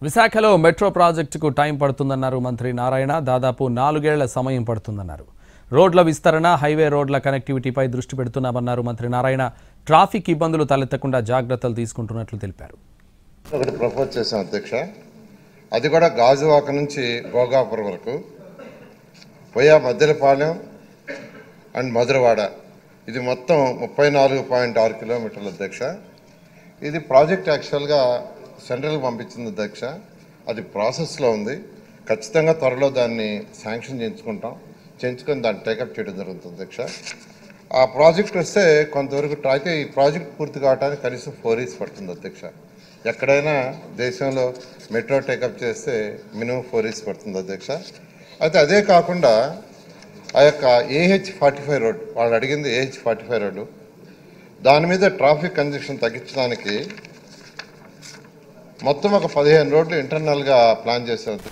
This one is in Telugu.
విశాఖలో మెట్రో ప్రాజెక్టుకు టైం పడుతుందన్నారు మంత్రి నారాయణ. దాదాపు 4 ఏళ్ల సమయం పడుతుందన్నారు. రోడ్ల విస్తరణ, హైవే రోడ్ల కనెక్టివిటీపై దృష్టి పెడుతున్నామన్నారు మంత్రి నారాయణ. ట్రాఫిక్ ఇబ్బందులు తలెత్తకుండా జాగ్రత్తలు తీసుకుంటున్నట్లు తెలిపారు. ఒకటి ప్రపోజ్ చేశాం అధ్యక్ష, అది కూడా గాజువాక నుంచి భోగాపురం వరకు పోయా మద్దెలపాలెం అండ్ మధురవాడ, ఇది మొత్తం 34.6 కిలోమీటర్లు అధ్యక్ష. ఇది ప్రాజెక్ట్ యాక్చువల్గా సెంట్రల్ పంపించింది అధ్యక్ష, అది ప్రాసెస్లో ఉంది. ఖచ్చితంగా త్వరలో దాన్ని శాంక్షన్ చేయించుకొని దాన్ని టేకప్ చేయడం జరుగుతుంది అధ్యక్ష. ఆ ప్రాజెక్ట్ వస్తే కొంతవరకు అయితే ఈ ప్రాజెక్ట్ పూర్తి కావడానికి కనీసం 4 years పడుతుంది అధ్యక్ష. ఎక్కడైనా దేశంలో మెట్రో టేకప్ చేస్తే మినిమం 4 years పడుతుంది అధ్యక్ష. అయితే అదే కాకుండా ఆ యొక్క AH45 రోడ్, వాళ్ళు అడిగింది AH45 రోడ్డు, దాని మీద ట్రాఫిక్ కంజెషన్ తగ్గించడానికి మొత్తం ఒక 15 రోడ్లు ఇంటర్నల్గా ప్లాన్ చేశారు.